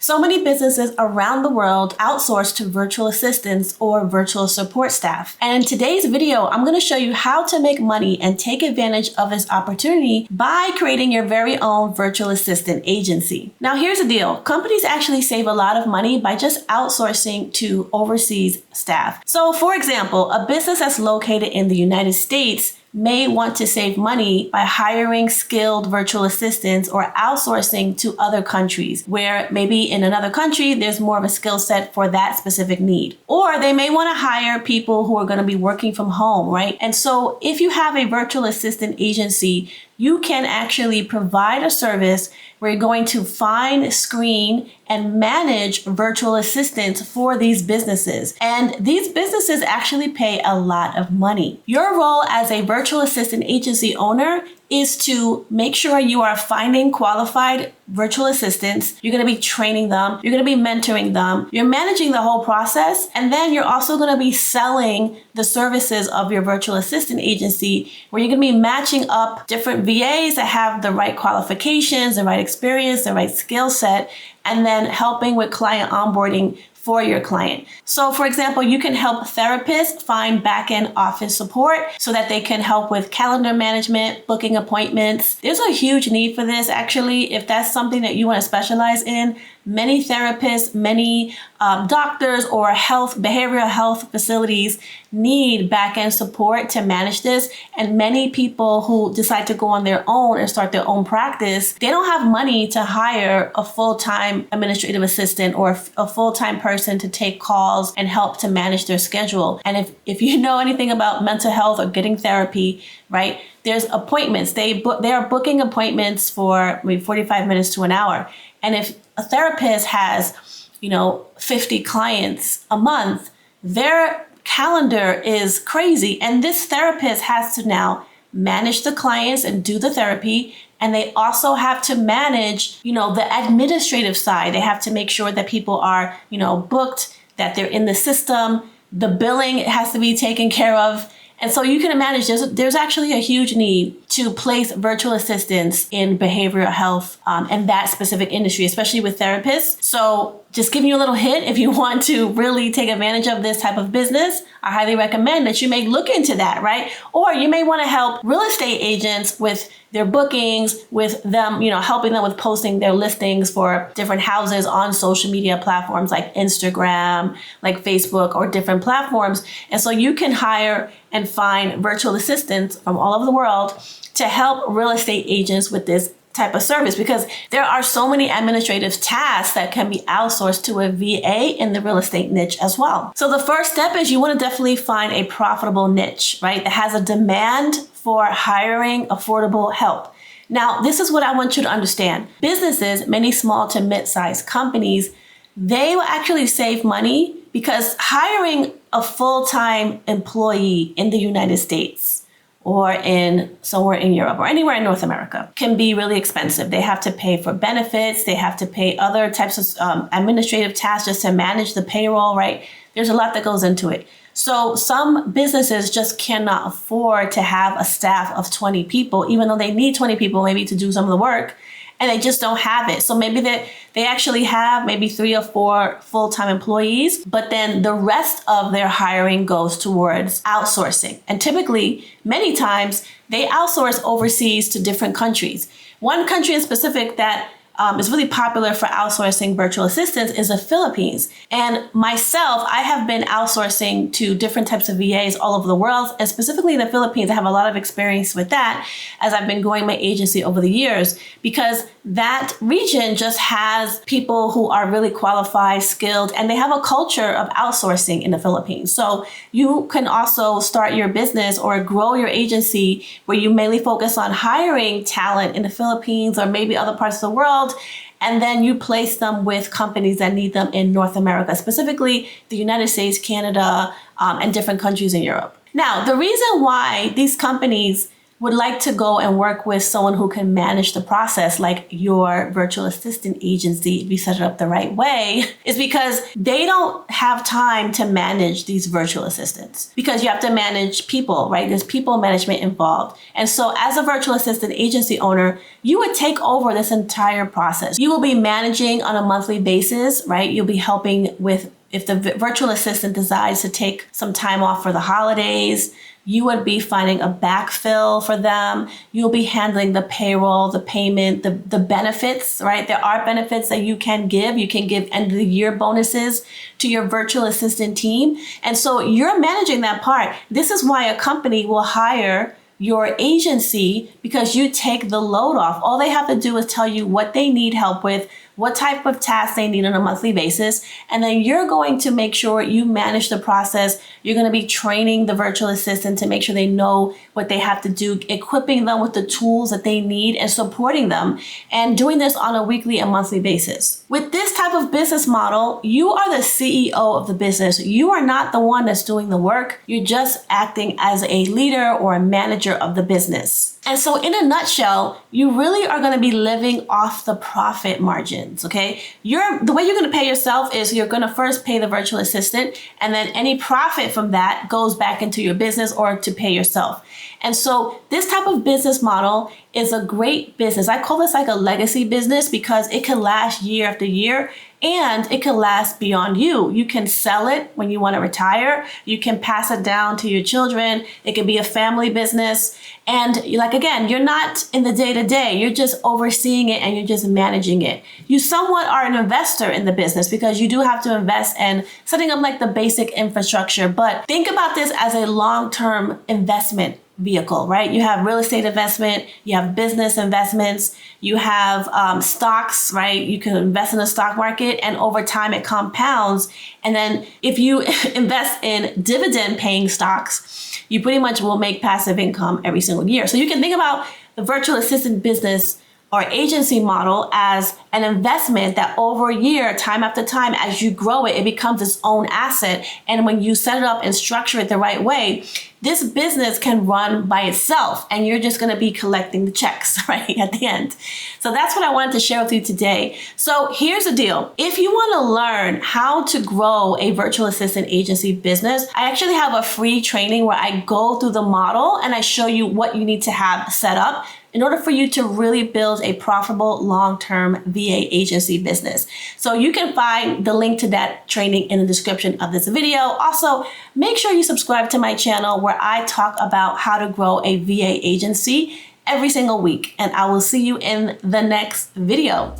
So many businesses around the world outsource to virtual assistants or virtual support staff. And in today's video, I'm going to show you how to make money and take advantage of this opportunity by creating your very own virtual assistant agency. Now, here's the deal. Companies actually save a lot of money by just outsourcing to overseas staff. So, for example, a business that's located in the United States may want to save money by hiring skilled virtual assistants or outsourcing to other countries where maybe in another country there's more of a skill set for that specific need. Or they may want to hire people who are going to be working from home, right? And so if you have a virtual assistant agency, you can actually provide a service where you're going to find, screen, and manage virtual assistants for these businesses. And these businesses actually pay a lot of money. Your role as a virtual assistant agency owner is to make sure you are finding qualified virtual assistants. You're going to be training them. You're going to be mentoring them. You're managing the whole process. And then you're also going to be selling the services of your virtual assistant agency, where you're going to be matching up different VAs that have the right qualifications, the right experience, the right skill set, and then helping with client onboarding for your client. So for example, you can help therapists find back-end office support so that they can help with calendar management, booking appointments. There's a huge need for this actually. If that's something that you want to specialize in, many therapists, many doctors or behavioral health facilities need back-end support to manage this. And many people who decide to go on their own and start their own practice, they don't have money to hire a full-time administrative assistant or a full-time person to take calls and help to manage their schedule. And if you know anything about mental health or getting therapy, right, there's appointments. They are booking appointments for maybe 45 minutes to an hour. And if a therapist has, 50 clients a month, their calendar is crazy. And this therapist has to now manage the clients and do the therapy. And they also have to manage, the administrative side. They have to make sure that people are, booked, that they're in the system. The billing has to be taken care of. And so you can imagine there's actually a huge need to place virtual assistants in behavioral health and that specific industry, especially with therapists. So just giving you a little hint, if you want to really take advantage of this type of business, I highly recommend that you may look into that, right? Or you may want to help real estate agents with their bookings, with them, helping them with posting their listings for different houses on social media platforms like Instagram, like Facebook, or different platforms. And so you can hire and find virtual assistants from all over the world to help real estate agents with this type of service, because there are so many administrative tasks that can be outsourced to a VA in the real estate niche as well. So the first step is you want to definitely find a profitable niche, right, that has a demand for hiring affordable help. Now, this is what I want you to understand. Businesses, many small to mid-sized companies, they will actually save money because hiring a full-time employee in the United States or in somewhere in Europe or anywhere in North America can be really expensive. They have to pay for benefits. They have to pay other types of administrative tasks just to manage the payroll, right? There's a lot that goes into it. So some businesses just cannot afford to have a staff of 20 people, even though they need 20 people maybe to do some of the work, and they just don't have it. So maybe they actually have maybe 3 or 4 full-time employees, but then the rest of their hiring goes towards outsourcing. And typically, many times, they outsource overseas to different countries. One country in specific that is really popular for outsourcing virtual assistants is the Philippines. And myself, I have been outsourcing to different types of VAs all over the world, and specifically in the Philippines, I have a lot of experience with that as I've been growing my agency over the years, because that region just has people who are really qualified, skilled, and they have a culture of outsourcing in the Philippines. So you can also start your business or grow your agency where you mainly focus on hiring talent in the Philippines or maybe other parts of the world, and then you place them with companies that need them in North America, specifically the United States, Canada, and different countries in Europe. Now, the reason why these companies would like to go and work with someone who can manage the process, like your virtual assistant agency, if you set it up the right way, is because they don't have time to manage these virtual assistants, because you have to manage people, right? There's people management involved. And so as a virtual assistant agency owner, you would take over this entire process. You will be managing on a monthly basis, right? You'll be helping with, if the virtual assistant decides to take some time off for the holidays, you would be finding a backfill for them. You'll be handling the payroll, the payment, the benefits, right? There are benefits that you can give. You can give end of the year bonuses to your virtual assistant team. And so you're managing that part. This is why a company will hire your agency, because you take the load off. All they have to do is tell you what they need help with, what type of tasks they need on a monthly basis, and then you're going to make sure you manage the process. You're going to be training the virtual assistant to make sure they know what they have to do, equipping them with the tools that they need and supporting them, and doing this on a weekly and monthly basis. With this type of business model, you are the CEO of the business. You are not the one that's doing the work. You're just acting as a leader or a manager of the business. And so in a nutshell, you really are going to be living off the profit margins, okay? The way you're going to pay yourself is you're going to first pay the virtual assistant, and then any profit from that goes back into your business or to pay yourself. And so this type of business model is a great business. I call this like a legacy business because it can last year after year, and it can last beyond you. You can sell it when you want to retire. You can pass it down to your children. It can be a family business. And like, again, you're not in the day-to-day. You're just overseeing it and you're just managing it. You somewhat are an investor in the business because you do have to invest in setting up like the basic infrastructure. But think about this as a long-term investment vehicle, right? You have real estate investment, you have business investments, you have stocks, right? You can invest in the stock market and over time it compounds. And then if you invest in dividend paying stocks, you pretty much will make passive income every single year. So you can think about the virtual assistant business or agency model as an investment that over a year, time after time, as you grow it, it becomes its own asset. And when you set it up and structure it the right way, this business can run by itself and you're just going to be collecting the checks, right, at the end. So that's what I wanted to share with you today. So here's the deal. If you want to learn how to grow a virtual assistant agency business, I actually have a free training where I go through the model and I show you what you need to have set up in order for you to really build a profitable long-term VA agency business. So you can find the link to that training in the description of this video. Also, make sure you subscribe to my channel where I talk about how to grow a VA agency every single week. And I will see you in the next video.